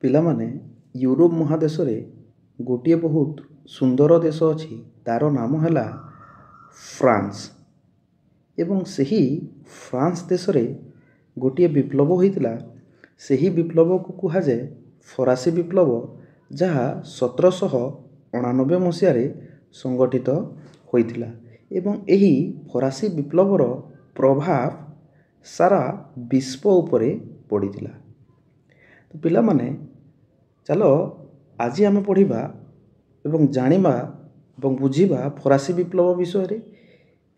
ପିଲାମାନେ ୟୁରୋପ ମହାଦେଶରେ ଗୋଟିଏ ବହୁତ ସୁନ୍ଦର ଦେଶ ଅଛି, ତାର ନାମ ହେଲା ଫ୍ରାନ୍ସ। ଏବଂ ସେହି ଫ୍ରାନ୍ସ ଦେଶରେ ଗୋଟିଏ ବିପ୍ଳବ ହୋଇଥିଲା। ସେହି ବିପ୍ଳବକୁ କୁହାଯାଏ ଫରାସୀ ବିପ୍ଳବ, ଯାହା 1789 ମସିହାରେ ସଂଗଠିତ ହୋଇଥିଲା। ଏବଂ ଏହି ଫରାସୀ ବିପ୍ଳବର ପ୍ରଭାବ ସାରା ବିଶ୍ୱ ଉପରେ ପଡ଼ିଥିଲା। ତ ପିଲାମାନେ ଚାଲ ଆଜି ଆମେ ପଢ଼ିବା ଏବଂ ଜାଣିବା ଏବଂ ବୁଝିବା ଫରାସୀ ବିପ୍ଳବ ବିଷୟରେ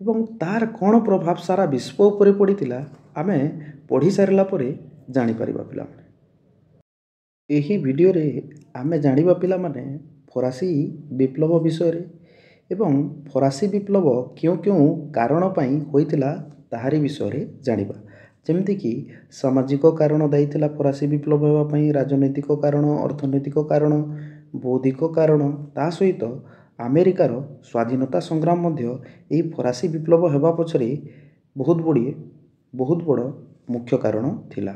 ଏବଂ ତାର କ'ଣ ପ୍ରଭାବ ସାରା ବିଶ୍ୱ ଉପରେ ପଡ଼ିଥିଲା ଆମେ ପଢ଼ି ସାରିଲା ପରେ ଜାଣିପାରିବା। ପିଲାମାନେ ଏହି ଭିଡ଼ିଓରେ ଆମେ ଜାଣିବା ପିଲାମାନେ ଫରାସୀ ବିପ୍ଳବ ବିଷୟରେ ଏବଂ ଫରାସୀ ବିପ୍ଳବ କେଉଁ କେଉଁ କାରଣ ପାଇଁ ହୋଇଥିଲା ତାହାରି ବିଷୟରେ ଜାଣିବା। ଯେମିତିକି ସାମାଜିକ କାରଣ ଦାୟୀ ଥିଲା ଫରାସୀ ବିପ୍ଳବ ହେବା ପାଇଁ, ରାଜନୈତିକ କାରଣ, ଅର୍ଥନୈତିକ କାରଣ, ବୌଦ୍ଧିକ କାରଣ, ତା ସହିତ ଆମେରିକାର ସ୍ୱାଧୀନତା ସଂଗ୍ରାମ ମଧ୍ୟ ଏହି ଫରାସୀ ବିପ୍ଳବ ହେବା ପଛରେ ବହୁତ ବଡ଼ ମୁଖ୍ୟ କାରଣ ଥିଲା।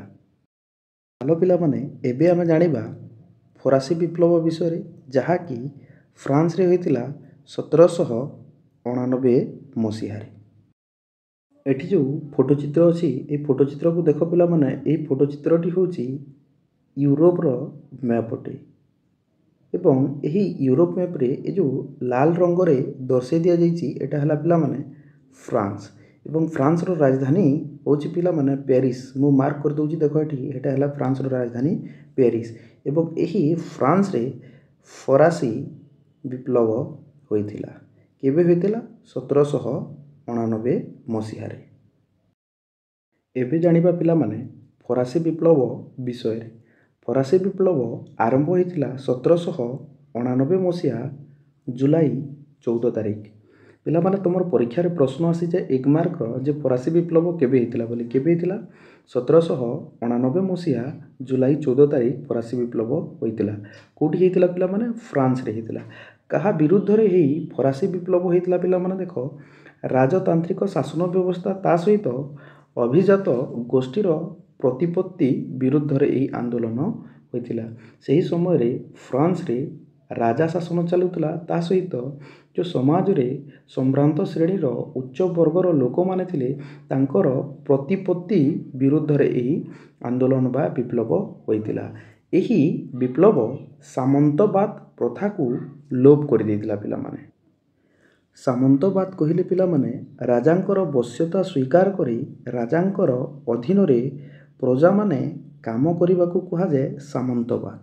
ଚାଲ ପିଲାମାନେ ଏବେ ଆମେ ଜାଣିବା ଫରାସୀ ବିପ୍ଳବ ବିଷୟରେ, ଯାହାକି ଫ୍ରାନ୍ସରେ ହୋଇଥିଲା 1789 ମସିହାରେ। ଏଠି ଯେଉଁ ଫଟୋ ଚିତ୍ର ଅଛି, ଏହି ଫଟୋ ଚିତ୍ରକୁ ଦେଖ ପିଲାମାନେ। ଏହି ଫଟୋ ଚିତ୍ରଟି ହେଉଛି ୟୁରୋପର ମ୍ୟାପ୍ ଅଟେ ଏବଂ ଏହି ୟୁରୋପ ମ୍ୟାପ୍ରେ ଏ ଯେଉଁ ଲାଲ ରଙ୍ଗରେ ଦର୍ଶାଇ ଦିଆଯାଇଛି ଏଇଟା ହେଲା ପିଲାମାନେ ଫ୍ରାନ୍ସ। ଏବଂ ଫ୍ରାନ୍ସର ରାଜଧାନୀ ହେଉଛି ପିଲାମାନେ ପ୍ୟାରିସ୍। ମୁଁ ମାର୍କ କରିଦେଉଛି, ଦେଖ ଏଠି ଏଇଟା ହେଲା ଫ୍ରାନ୍ସର ରାଜଧାନୀ ପ୍ୟାରିସ୍। ଏବଂ ଏହି ଫ୍ରାନ୍ସରେ ଫରାସୀ ବିପ୍ଳବ ହୋଇଥିଲା। କେବେ ହୋଇଥିଲା? 1789 ମସିହାରେ। ଏବେ ଜାଣିବା ପିଲାମାନେ ଫରାସୀ ବିପ୍ଳବ ବିଷୟରେ। ଫରାସୀ ବିପ୍ଳବ ଆରମ୍ଭ ହୋଇଥିଲା 1789 ମସିହା ଜୁଲାଇ 14 ତାରିଖ। ପିଲାମାନେ ତୁମର ପରୀକ୍ଷାରେ ପ୍ରଶ୍ନ ଆସିଯାଏ 1 ମାର୍କର ଯେ ଫରାସୀ ବିପ୍ଳବ କେବେ ହୋଇଥିଲା ବୋଲି। କେବେ ହୋଇଥିଲା? 1789 ମସିହା ଜୁଲାଇ 14 ତାରିଖ ଫରାସୀ ବିପ୍ଳବ ହୋଇଥିଲା। କେଉଁଠି ହୋଇଥିଲା ପିଲାମାନେ? ଫ୍ରାନ୍ସରେ ହୋଇଥିଲା। କାହା ବିରୁଦ୍ଧରେ ଏହି ଫରାସୀ ବିପ୍ଳବ ହୋଇଥିଲା ପିଲାମାନେ? ଦେଖ, ରାଜତାନ୍ତ୍ରିକ ଶାସନ ବ୍ୟବସ୍ଥା ତା ସହିତ ଅଭିଜାତ ଗୋଷ୍ଠୀର ପ୍ରତିପତ୍ତି ବିରୁଦ୍ଧରେ ଏହି ଆନ୍ଦୋଳନ ହୋଇଥିଲା। ସେହି ସମୟରେ ଫ୍ରାନ୍ସରେ ରାଜା ଶାସନ ଚାଲୁଥିଲା, ତା ସହିତ ଯେଉଁ ସମାଜରେ ସମ୍ଭ୍ରାନ୍ତ ଶ୍ରେଣୀର ଉଚ୍ଚ ବର୍ଗର ଲୋକମାନେ ଥିଲେ ତାଙ୍କର ପ୍ରତିପତ୍ତି ବିରୁଦ୍ଧରେ ଏହି ଆନ୍ଦୋଳନ ବା ବିପ୍ଳବ ହୋଇଥିଲା। ଏହି ବିପ୍ଳବ ସାମନ୍ତବାଦ ପ୍ରଥାକୁ ଲୋପ କରିଦେଇଥିଲା ପିଲାମାନେ। ସାମନ୍ତବାଦ କହିଲେ ପିଲାମାନେ ରାଜାଙ୍କର ବଶ୍ୟତା ସ୍ୱୀକାର କରି ରାଜାଙ୍କର ଅଧୀନରେ ପ୍ରଜାମାନେ କାମ କରିବାକୁ କୁହାଯାଏ ସାମନ୍ତବାଦ।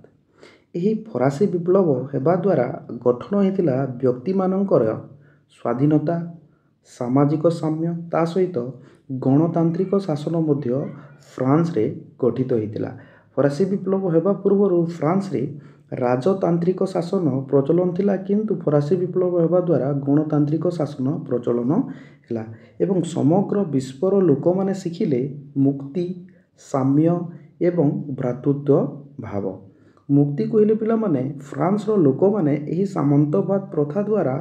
ଏହି ଫରାସୀ ବିପ୍ଳବ ହେବା ଦ୍ୱାରା ଗଠନ ହୋଇଥିଲା ବ୍ୟକ୍ତିମାନଙ୍କର ସ୍ୱାଧୀନତା, ସାମାଜିକ ସାମ୍ୟ, ତା ସହିତ ଗଣତାନ୍ତ୍ରିକ ଶାସନ ମଧ୍ୟ ଫ୍ରାନ୍ସରେ ଗଠିତ ହୋଇଥିଲା। ଫରାସୀ ବିପ୍ଳବ ହେବା ପୂର୍ବରୁ ଫ୍ରାନ୍ସରେ ରାଜତାନ୍ତ୍ରିକ ଶାସନ ପ୍ରଚଳନ ଥିଲା, କିନ୍ତୁ ଫରାସୀ ବିପ୍ଳବ ହେବା ଦ୍ୱାରା ଗଣତାନ୍ତ୍ରିକ ଶାସନ ପ୍ରଚଳନ ହେଲା ଏବଂ ସମଗ୍ର ବିଶ୍ୱର ଲୋକମାନେ ଶିଖିଲେ ମୁକ୍ତି, ସାମ୍ୟ ଏବଂ ଭ୍ରାତୃତ୍ୱ ଭାବ। ମୁକ୍ତି କହିଲେ ପିଲାମାନେ ଫ୍ରାନ୍ସର ଲୋକମାନେ ଏହି ସାମନ୍ତବାଦ ପ୍ରଥା ଦ୍ୱାରା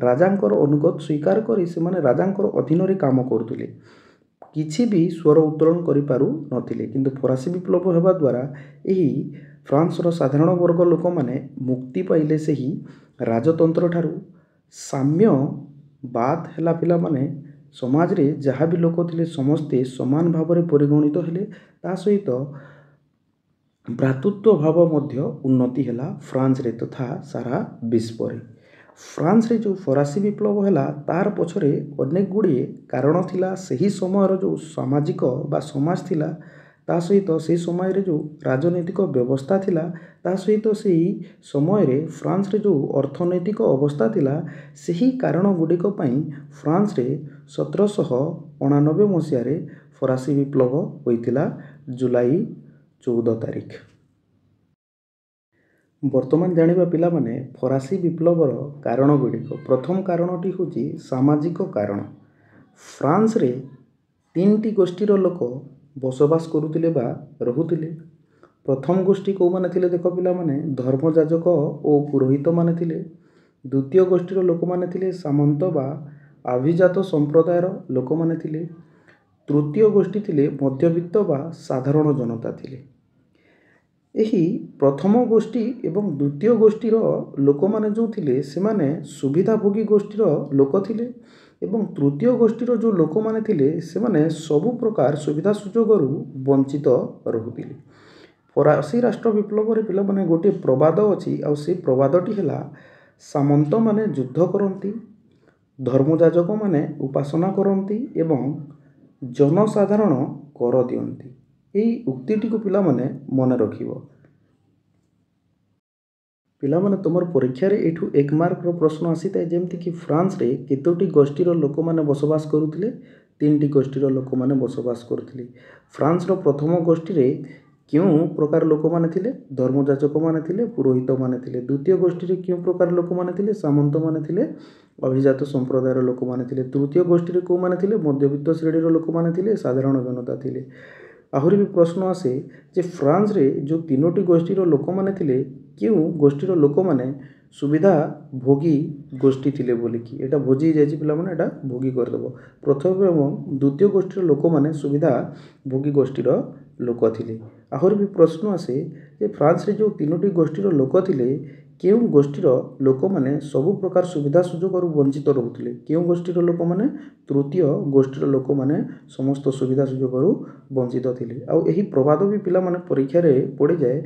ରାଜାଙ୍କର ଅନୁଗତ ସ୍ୱୀକାର କରି ସେମାନେ ରାଜାଙ୍କର ଅଧୀନରେ କାମ କରୁଥିଲେ, କିଛି ବି ସ୍ୱର ଉତ୍ତୋଳନ କରିପାରୁନଥିଲେ। କିନ୍ତୁ ଫରାସୀ ବିପ୍ଳବ ହେବା ଦ୍ୱାରା ଏହି ଫ୍ରାନ୍ସର ସାଧାରଣ ବର୍ଗ ଲୋକମାନେ ମୁକ୍ତି ପାଇଲେ ସେହି ରାଜତନ୍ତ୍ର ଠାରୁ। ସାମ୍ୟବାଦ ହେଲା ପିଲାମାନେ ସମାଜରେ ଯାହା ବି ଲୋକ ଥିଲେ ସମସ୍ତେ ସମାନ ଭାବରେ ପରିଗଣିତ ହେଲେ, ତା ସହିତ ଭ୍ରାତୃତ୍ୱ ଭାବ ମଧ୍ୟ ଉନ୍ନତି ହେଲା ଫ୍ରାନ୍ସରେ ତଥା ସାରା ବିଶ୍ୱରେ। ଫ୍ରାନ୍ସରେ ଯେଉଁ ଫରାସୀ ବିପ୍ଳବ ହେଲା ତାର ପଛରେ ଅନେକ ଗୁଡ଼ିଏ କାରଣ ଥିଲା। ସେହି ସମୟର ଯେଉଁ ସାମାଜିକ ବା ସମାଜ ଥିଲା, ତା ସହିତ ସେହି ସମୟରେ ଯେଉଁ ରାଜନୈତିକ ବ୍ୟବସ୍ଥା ଥିଲା, ତା ସହିତ ସେହି ସମୟରେ ଫ୍ରାନ୍ସରେ ଯେଉଁ ଅର୍ଥନୈତିକ ଅବସ୍ଥା ଥିଲା, ସେହି କାରଣ ଗୁଡ଼ିକ ପାଇଁ ଫ୍ରାନ୍ସରେ 1789 ମସିହାରେ ଫରାସୀ ବିପ୍ଳବ ହୋଇଥିଲା ଜୁଲାଇ 14 ତାରିଖ। ବର୍ତ୍ତମାନ ଜାଣିବା ପିଲାମାନେ ଫରାସୀ ବିପ୍ଳବର କାରଣ ଗୁଡ଼ିକ। ପ୍ରଥମ କାରଣଟି ହେଉଛି ସାମାଜିକ କାରଣ। ଫ୍ରାନ୍ସରେ 3ଟି ଗୋଷ୍ଠୀର ଲୋକ ବସବାସ କରୁଥିଲେ ବା ରହୁଥିଲେ। ପ୍ରଥମ ଗୋଷ୍ଠୀ କେଉଁମାନେ ଥିଲେ? ଦେଖ ପିଲାମାନେ, ଧର୍ମଯାଜକ ଓ ପୁରୋହିତମାନେ ଥିଲେ। ଦ୍ୱିତୀୟ ଗୋଷ୍ଠୀର ଲୋକମାନେ ଥିଲେ ସାମନ୍ତ ବା ଅଭିଜାତ ସମ୍ପ୍ରଦାୟର ଲୋକମାନେ ଥିଲେ। ତୃତୀୟ ଗୋଷ୍ଠୀ ଥିଲେ ମଧ୍ୟବିତ୍ତ ବା ସାଧାରଣ ଜନତା ଥିଲେ। ଏହି ପ୍ରଥମ ଗୋଷ୍ଠୀ ଏବଂ ଦ୍ୱିତୀୟ ଗୋଷ୍ଠୀର ଲୋକମାନେ ଯେଉଁ ଥିଲେ ସେମାନେ ସୁବିଧାଭୋଗୀ ଗୋଷ୍ଠୀର ଲୋକ ଥିଲେ ଏବଂ ତୃତୀୟ ଗୋଷ୍ଠୀର ଯେଉଁ ଲୋକମାନେ ଥିଲେ ସେମାନେ ସବୁ ପ୍ରକାର ସୁବିଧା ସୁଯୋଗରୁ ବଞ୍ଚିତ ରହୁଥିଲେ। ଫରାସୀ ରାଷ୍ଟ୍ର ବିପ୍ଳବରେ ପିଲାମାନେ ଗୋଟିଏ ପ୍ରବାଦ ଅଛି, ଆଉ ସେ ପ୍ରବାଦଟି ହେଲା ସାମନ୍ତମାନେ ଯୁଦ୍ଧ କରନ୍ତି, ଧର୍ମଯାଜକମାନେ ଉପାସନା କରନ୍ତି ଏବଂ ଜନସାଧାରଣ କର ଦିଅନ୍ତି। ଏହି ଉକ୍ତିଟିକୁ ପିଲାମାନେ ମନେ ରଖିବ। ପିଲାମାନେ ତୁମର ପରୀକ୍ଷାରେ ଏଠୁ 1 ମାର୍କର ପ୍ରଶ୍ନ ଆସିଥାଏ, ଯେମିତିକି ଫ୍ରାନ୍ସରେ କେତୋଟି ଗୋଷ୍ଠୀର ଲୋକମାନେ ବସବାସ କରୁଥିଲେ? 3ଟି ଗୋଷ୍ଠୀର ଲୋକମାନେ ବସବାସ କରୁଥିଲେ। ଫ୍ରାନ୍ସର ପ୍ରଥମ ଗୋଷ୍ଠୀରେ କେଉଁ ପ୍ରକାର ଲୋକମାନେ ଥିଲେ? ଧର୍ମଯାଜକମାନେ ଥିଲେ, ପୁରୋହିତମାନେ ଥିଲେ। ଦ୍ୱିତୀୟ ଗୋଷ୍ଠୀରେ କେଉଁ ପ୍ରକାର ଲୋକମାନେ ଥିଲେ? ସାମନ୍ତମାନେ ଥିଲେ, ଅଭିଜାତ ସମ୍ପ୍ରଦାୟର ଲୋକମାନେ ଥିଲେ। ତୃତୀୟ ଗୋଷ୍ଠୀରେ କେଉଁମାନେ ଥିଲେ? ମଧ୍ୟବିତ୍ତ ଶ୍ରେଣୀର ଲୋକମାନେ ଥିଲେ, ସାଧାରଣ ଜନତା ଥିଲେ। ଆହୁରି ବି ପ୍ରଶ୍ନ ଆସେ ଯେ ଫ୍ରାନ୍ସରେ ଯେଉଁ 3ଟି ଗୋଷ୍ଠୀର ଲୋକମାନେ ଥିଲେ, କେଉଁ ଗୋଷ୍ଠୀର ଲୋକମାନେ ସୁବିଧା ଭୋଗୀ ଗୋଷ୍ଠୀ ଥିଲେ ବୋଲିକି। ଏଇଟା ଭୋଜି ହେଇଯାଇଛି ପିଲାମାନେ, ଏଇଟା ଭୋଗୀ କରିଦେବ। ପ୍ରଥମ ଏବଂ ଦ୍ୱିତୀୟ ଗୋଷ୍ଠୀର ଲୋକମାନେ ସୁବିଧା ଭୋଗୀ ଗୋଷ୍ଠୀର ଲୋକ ଥିଲେ। ଆହୁରି ବି ପ୍ରଶ୍ନ ଆସେ ଯେ ଫ୍ରାନ୍ସରେ ଯେଉଁ 3ଟି ଗୋଷ୍ଠୀର ଲୋକ ଥିଲେ, କେଉଁ ଗୋଷ୍ଠୀର ଲୋକମାନେ ସବୁ ପ୍ରକାର ସୁବିଧା ସୁଯୋଗରୁ ବଞ୍ଚିତ ରହୁଥିଲେ? କେଉଁ ଗୋଷ୍ଠୀର ଲୋକମାନେ? ତୃତୀୟ ଗୋଷ୍ଠୀର ଲୋକମାନେ ସମସ୍ତ ସୁବିଧା ସୁଯୋଗରୁ ବଞ୍ଚିତ ଥିଲେ। ଆଉ ଏହି ପ୍ରବାଦ ବି ପିଲାମାନେ ପରୀକ୍ଷାରେ ପଡ଼ିଯାଏ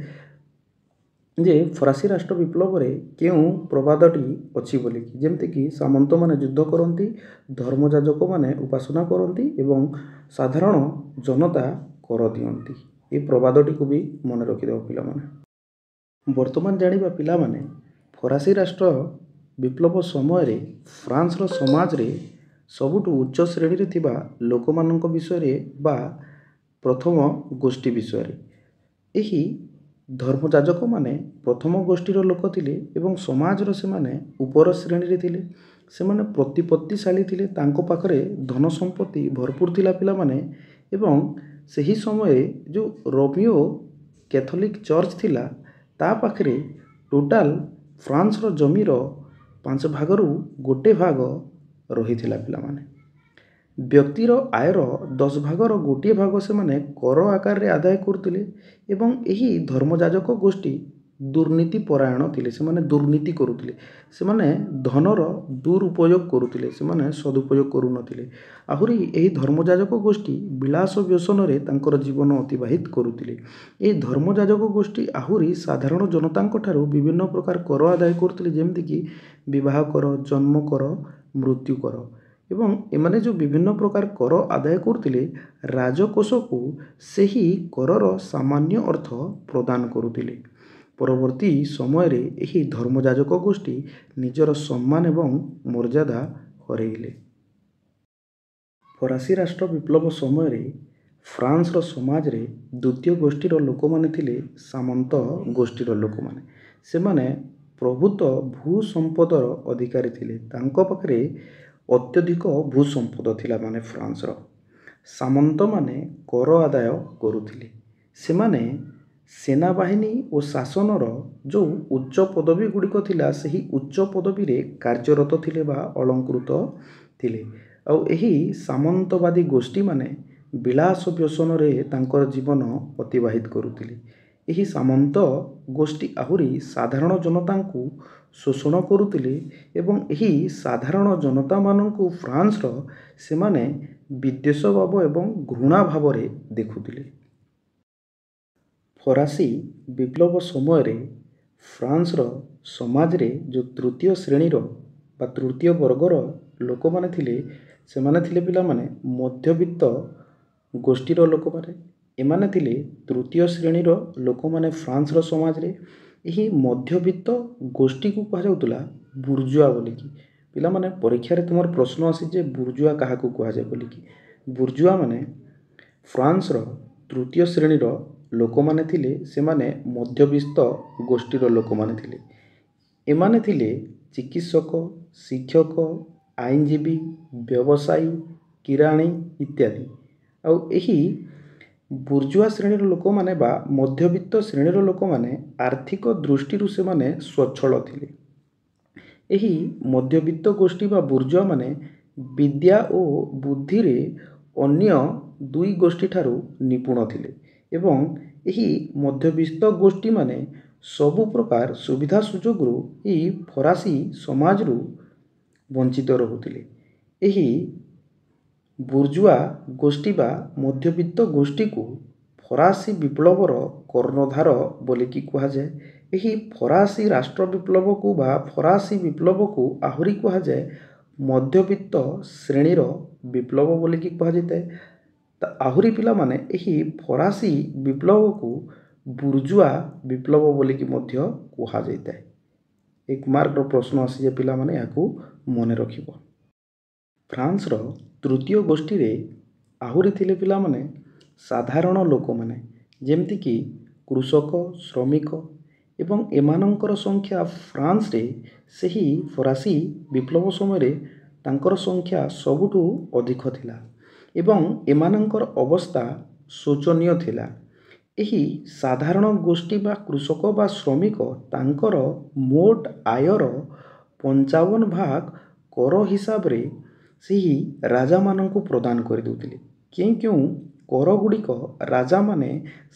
ଯେ ଫରାସୀ ରାଷ୍ଟ୍ର ବିପ୍ଳବରେ କେଉଁ ପ୍ରବାଦଟି ଅଛି ବୋଲିକି, ଯେମିତିକି ସାମନ୍ତମାନେ ଯୁଦ୍ଧ କରନ୍ତି, ଧର୍ମଯାଜକମାନେ ଉପାସନା କରନ୍ତି ଏବଂ ସାଧାରଣ ଜନତା କର ଦିଅନ୍ତି। ଏହି ପ୍ରବାଦଟିକୁ ବି ମନେ ରଖିଦେବ ପିଲାମାନେ। ବର୍ତ୍ତମାନ ଜାଣିବା ପିଲାମାନେ ଫରାସୀ ରାଷ୍ଟ୍ର ବିପ୍ଳବ ସମୟରେ ଫ୍ରାନ୍ସର ସମାଜରେ ସବୁଠୁ ଉଚ୍ଚ ଶ୍ରେଣୀରେ ଥିବା ଲୋକମାନଙ୍କ ବିଷୟରେ ବା ପ୍ରଥମ ଗୋଷ୍ଠୀ ବିଷୟରେ। ଏହି ଧର୍ମଯାଜକମାନେ ପ୍ରଥମ ଗୋଷ୍ଠୀର ଲୋକ ଥିଲେ ଏବଂ ସମାଜର ସେମାନେ ଉପର ଶ୍ରେଣୀରେ ଥିଲେ। ସେମାନେ ପ୍ରତିପତ୍ତିଶାଳୀ ଥିଲେ, ତାଙ୍କ ପାଖରେ ଧନ ସମ୍ପତ୍ତି ଭରପୁର ଥିଲା ପିଲାମାନେ। ଏବଂ ସେହି ସମୟରେ ଯେଉଁ ରୋମିଓ କ୍ୟାଥୋଲିକ୍ ଚର୍ଚ୍ଚ ଥିଲା, ତା ପାଖରେ ଟୋଟାଲ ଫ୍ରାନ୍ସର ଜମିର 5 ଭାଗରୁ 1 ଭାଗ ରହିଥିଲା ପିଲାମାନେ। ବ୍ୟକ୍ତିର ଆୟର 10 ଭାଗର 1 ଭାଗ ସେମାନେ କର ଆକାରରେ ଆଦାୟ କରୁଥିଲେ ଏବଂ ଏହି ଧର୍ମଯାଜକ ଗୋଷ୍ଠୀ ଦୁର୍ନୀତି ପରାୟଣ ଥିଲେ। ସେମାନେ ଦୁର୍ନୀତି କରୁଥିଲେ, ସେମାନେ ଧନର ଦୁରୁପଯୋଗ କରୁଥିଲେ, ସେମାନେ ସଦୁପଯୋଗ କରୁନଥିଲେ। ଆହୁରି ଏହି ଧର୍ମଯାଜକ ଗୋଷ୍ଠୀ ବିଳାସ ବ୍ୟସନରେ ତାଙ୍କର ଜୀବନ ଅତିବାହିତ କରୁଥିଲେ। ଏହି ଧର୍ମଯାଜକ ଗୋଷ୍ଠୀ ଆହୁରି ସାଧାରଣ ଜନତାଙ୍କ ଠାରୁ ବିଭିନ୍ନ ପ୍ରକାର କର ଆଦାୟ କରୁଥିଲେ, ଯେମିତିକି ବିବାହ କର, ଜନ୍ମ କର, ମୃତ୍ୟୁ କର। ଏବଂ ଏମାନେ ଯେଉଁ ବିଭିନ୍ନ ପ୍ରକାର କର ଆଦାୟ କରୁଥିଲେ, ରାଜକୋଷକୁ ସେହି କରର ସାମାନ୍ୟ ଅର୍ଥ ପ୍ରଦାନ କରୁଥିଲେ। ପରବର୍ତ୍ତୀ ସମୟରେ ଏହି ଧର୍ମଯାଜକ ଗୋଷ୍ଠୀ ନିଜର ସମ୍ମାନ ଏବଂ ମର୍ଯ୍ୟାଦା ହରାଇଲେ। ଫରାସୀ ରାଷ୍ଟ୍ର ବିପ୍ଳବ ସମୟରେ ଫ୍ରାନ୍ସର ସମାଜରେ ଦ୍ୱିତୀୟ ଗୋଷ୍ଠୀର ଲୋକମାନେ ଥିଲେ ସାମନ୍ତ ଗୋଷ୍ଠୀର ଲୋକମାନେ। ସେମାନେ ପ୍ରଭୁତ ଭୂସମ୍ପଦର ଅଧିକାରୀ ଥିଲେ, ତାଙ୍କ ପାଖରେ ଅତ୍ୟଧିକ ଭୂସମ୍ପଦ ଥିଲା। ମାନେ ଫ୍ରାନ୍ସର ସାମନ୍ତମାନେ କର ଆଦାୟ କରୁଥିଲେ। ସେମାନେ ସେନାବାହିନୀ ଓ ଶାସନର ଯେଉଁ ଉଚ୍ଚ ପଦବୀ ଗୁଡ଼ିକ ଥିଲା, ସେହି ଉଚ୍ଚ ପଦବୀରେ କାର୍ଯ୍ୟରତ ଥିଲେ ବା ଅଳଙ୍କୃତ ଥିଲେ। ଆଉ ଏହି ସାମନ୍ତବାଦୀ ଗୋଷ୍ଠୀମାନେ ବିଳାସ ବ୍ୟସନରେ ତାଙ୍କର ଜୀବନ ଅତିବାହିତ କରୁଥିଲେ। ଏହି ସାମନ୍ତ ଗୋଷ୍ଠୀ ଆହୁରି ସାଧାରଣ ଜନତାଙ୍କୁ ଶୋଷଣ କରୁଥିଲେ ଏବଂ ଏହି ସାଧାରଣ ଜନତାମାନଙ୍କୁ ଫ୍ରାନ୍ସର ସେମାନେ ବିଦ୍ୱେଷ ଭାବ ଏବଂ ଘୃଣା ଭାବରେ ଦେଖୁଥିଲେ। ଫରାସୀ ବିପ୍ଳବ ସମୟରେ ଫ୍ରାନ୍ସର ସମାଜରେ ଯେଉଁ ତୃତୀୟ ଶ୍ରେଣୀର ବା ତୃତୀୟ ବର୍ଗର ଲୋକମାନେ ଥିଲେ, ସେମାନେ ଥିଲେ ପିଲାମାନେ ମଧ୍ୟବିତ୍ତ ଗୋଷ୍ଠୀର ଲୋକମାନେ। ଏମାନେ ଥିଲେ ତୃତୀୟ ଶ୍ରେଣୀର ଲୋକମାନେ ଫ୍ରାନ୍ସର ସମାଜରେ। ଏହି ମଧ୍ୟବିତ୍ତ ଗୋଷ୍ଠୀକୁ କୁହାଯାଉଥିଲା ବୁର୍ଜୁଆ ବୋଲିକି। ପିଲାମାନେ ପରୀକ୍ଷାରେ ତୁମର ପ୍ରଶ୍ନ ଆସିଛି ଯେ ବୁର୍ଜୁଆ କାହାକୁ କୁହାଯାଏ ବୋଲିକି। ବୁର୍ଜୁଆମାନେ ଫ୍ରାନ୍ସର ତୃତୀୟ ଶ୍ରେଣୀର ଲୋକମାନେ ଥିଲେ, ସେମାନେ ମଧ୍ୟବିତ୍ତ ଗୋଷ୍ଠୀର ଲୋକମାନେ ଥିଲେ। ଏମାନେ ଥିଲେ ଚିକିତ୍ସକ, ଶିକ୍ଷକ, ଆଇନଜୀବୀ, ବ୍ୟବସାୟୀ, କିରାଣୀ ଇତ୍ୟାଦି। ଆଉ ଏହି ବୁର୍ଜୁଆ ଶ୍ରେଣୀର ଲୋକମାନେ ବା ମଧ୍ୟବିତ୍ତ ଶ୍ରେଣୀର ଲୋକମାନେ ଆର୍ଥିକ ଦୃଷ୍ଟିରୁ ସେମାନେ ସ୍ୱଚ୍ଛଳ ଥିଲେ। ଏହି ମଧ୍ୟବିତ୍ତ ଗୋଷ୍ଠୀ ବା ବୁର୍ଜୁଆମାନେ ବିଦ୍ୟା ଓ ବୁଦ୍ଧିରେ ଅନ୍ୟ ଦୁଇ ଗୋଷ୍ଠୀ ଠାରୁ ନିପୁଣ ଥିଲେ ଏବଂ ଏହି ମଧ୍ୟବିତ୍ତ ଗୋଷ୍ଠୀମାନେ ସବୁ ପ୍ରକାର ସୁବିଧା ସୁଯୋଗରୁ ଏହି ଫରାସୀ ସମାଜରୁ ବଞ୍ଚିତ ରହୁଥିଲେ। ଏହି ବୁର୍ଜୁଆ ଗୋଷ୍ଠୀ ବା ମଧ୍ୟବିତ୍ତ ଗୋଷ୍ଠୀକୁ ଫରାସୀ ବିପ୍ଳବର କର୍ଣ୍ଣଧାର ବୋଲିକି କୁହାଯାଏ। ଏହି ଫରାସୀ ରାଷ୍ଟ୍ର ବିପ୍ଳବକୁ ବା ଫରାସୀ ବିପ୍ଳବକୁ ଆହୁରି କୁହାଯାଏ ମଧ୍ୟବିତ୍ତ ଶ୍ରେଣୀର ବିପ୍ଳବ ବୋଲିକି କୁହାଯାଇଥାଏ। ଆହୁରି ପିଲାମାନେ ଏହି ଫରାସୀ ବିପ୍ଳବକୁ ବୁର୍ଜୁଆ ବିପ୍ଳବ ବୋଲିକି ମଧ୍ୟ କୁହାଯାଇଥାଏ। 1 ମାର୍କର ପ୍ରଶ୍ନ ଆସିଯାଏ ପିଲାମାନେ, ଏହାକୁ ମନେ ରଖିବ। ଫ୍ରାନ୍ସର ତୃତୀୟ ଗୋଷ୍ଠୀରେ ଆହୁରି ଥିଲେ ପିଲାମାନେ ସାଧାରଣ ଲୋକମାନେ, ଯେମିତିକି କୃଷକ, ଶ୍ରମିକ, ଏବଂ ଏମାନଙ୍କର ସଂଖ୍ୟା ଫ୍ରାନ୍ସରେ ସେହି ଫରାସୀ ବିପ୍ଳବ ସମୟରେ ତାଙ୍କର ସଂଖ୍ୟା ସବୁଠୁ ଅଧିକ ଥିଲା ଏବଂ ଏମାନଙ୍କର ଅବସ୍ଥା ଶୋଚନୀୟ ଥିଲା। ଏହି ସାଧାରଣ ଗୋଷ୍ଠୀ ବା କୃଷକ ବା ଶ୍ରମିକ ତାଙ୍କର ମୋଟ ଆୟର 55% କର ହିସାବରେ ସେହି ରାଜାମାନଙ୍କୁ ପ୍ରଦାନ କରିଦେଉଥିଲେ। କେଉଁ କର ଗୁଡ଼ିକ ରାଜାମାନେ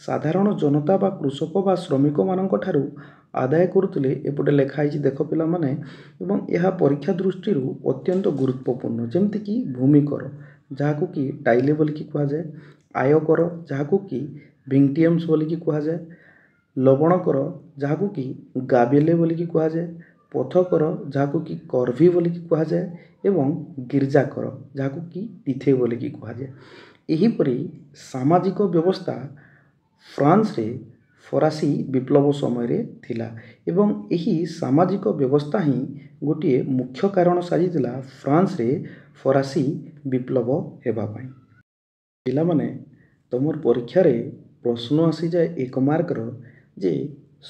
ସାଧାରଣ ଜନତା ବା କୃଷକ ବା ଶ୍ରମିକମାନଙ୍କ ଠାରୁ ଆଦାୟ କରୁଥିଲେ ଏପଟେ ଲେଖା ହେଇଛି ଦେଖ ପିଲାମାନେ, ଏବଂ ଏହା ପରୀକ୍ଷା ଦୃଷ୍ଟିରୁ ଅତ୍ୟନ୍ତ ଗୁରୁତ୍ୱପୂର୍ଣ୍ଣ। ଯେମିତିକି ଭୂମି କର, ଯାହାକୁ କି ଟାଇଲେ ବୋଲିକି କୁହାଯାଏ, ଆୟକର, ଯାହାକୁ କି ଭିଂଟିଏମ୍ସ ବୋଲିକି କୁହାଯାଏ, ଲବଣ କର, ଯାହାକୁ କି ଗାବେଲେ ବୋଲିକି କୁହାଯାଏ, ପଥ କର, ଯାହାକୁ କି କରଭି ବୋଲିକି କୁହାଯାଏ, ଏବଂ ଗିର୍ଜା କର, ଯାହାକୁ କି ତିଥେ ବୋଲିକି କୁହାଯାଏ। ଏହିପରି ସାମାଜିକ ବ୍ୟବସ୍ଥା ଫ୍ରାନ୍ସରେ ଫରାସୀ ବିପ୍ଳବ ସମୟରେ ଥିଲା ଏବଂ ଏହି ସାମାଜିକ ବ୍ୟବସ୍ଥା ହିଁ ଗୋଟିଏ ମୁଖ୍ୟ କାରଣ ସାଜିଥିଲା ଫ୍ରାନ୍ସରେ ଫରାସୀ ବିପ୍ଳବ ହେବା ପାଇଁ। ପିଲାମାନେ, ତମର ପରୀକ୍ଷାରେ ପ୍ରଶ୍ନ ଆସିଯାଏ 1 ମାର୍କର ଯେ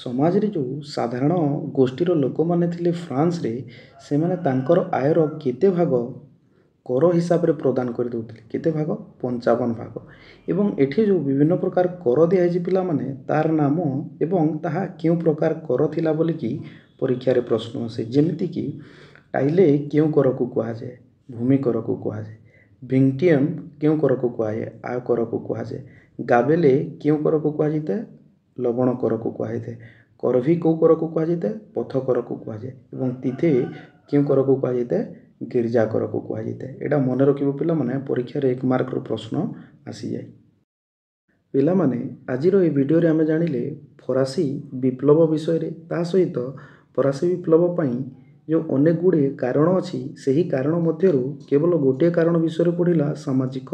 ସମାଜରେ ଯେଉଁ ସାଧାରଣ ଗୋଷ୍ଠୀର ଲୋକମାନେ ଥିଲେ ଫ୍ରାନ୍ସରେ, ସେମାନେ ତାଙ୍କର ଆୟର କେତେ ଭାଗ କର ହିସାବରେ ପ୍ରଦାନ କରିଦେଉଥିଲେ? କେତେ ଭାଗ? 55%। ଏବଂ ଏଠି ଯେଉଁ ବିଭିନ୍ନ ପ୍ରକାର କର ଦିଆହେଇଛି ପିଲାମାନେ, ତାର ନାମ ଏବଂ ତାହା କେଉଁ ପ୍ରକାର କର ଥିଲା ବୋଲିକି ପରୀକ୍ଷାରେ ପ୍ରଶ୍ନ ଆସେ। ଯେମିତିକି ଟାଇଲେ କେଉଁ କରକୁ କୁହାଯାଏ? ଭୂମି କରକୁ କୁହାଯାଏ। ଭିଂଟିଏମ୍ କେଉଁ କରକୁ କୁହାଯାଏ? ଆୟ କରକୁ କୁହାଯାଏ। ଗାବେଲେ କେଉଁ କରକୁ କୁହାଯାଇଥାଏ? ଲବଣ କରକୁ କୁହାଯାଇଥାଏ। କରଭି କେଉଁ କରକୁ କୁହାଯାଇଥାଏ? ପଥ କରକୁ କୁହାଯାଏ। ଏବଂ ତିଥେ କେଉଁ କରକୁ କୁହାଯାଇଥାଏ? ଗିର୍ଜା କରକୁ କୁହାଯାଇଥାଏ। ଏଇଟା ମନେ ରଖିବ ପିଲାମାନେ, ପରୀକ୍ଷାରେ 1 ମାର୍କର ପ୍ରଶ୍ନ ଆସିଯାଏ। ପିଲାମାନେ, ଆଜିର ଏହି ଭିଡ଼ିଓରେ ଆମେ ଜାଣିଲେ ଫରାସୀ ବିପ୍ଳବ ବିଷୟରେ। ତା ସହିତ ଫରାସୀ ବିପ୍ଳବ ପାଇଁ ଯେଉଁ ଅନେକ ଗୁଡ଼ିଏ କାରଣ ଅଛି, ସେହି କାରଣ ମଧ୍ୟରୁ କେବଳ ଗୋଟିଏ କାରଣ ବିଷୟରେ ପଢ଼ିଲା, ସାମାଜିକ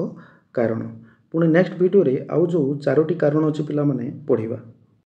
କାରଣ। ପୁଣି ନେକ୍ସଟ ଭିଡ଼ିଓରେ ଆଉ ଯେଉଁ 4ଟି କାରଣ ଅଛି ପିଲାମାନେ ପଢ଼ିବା।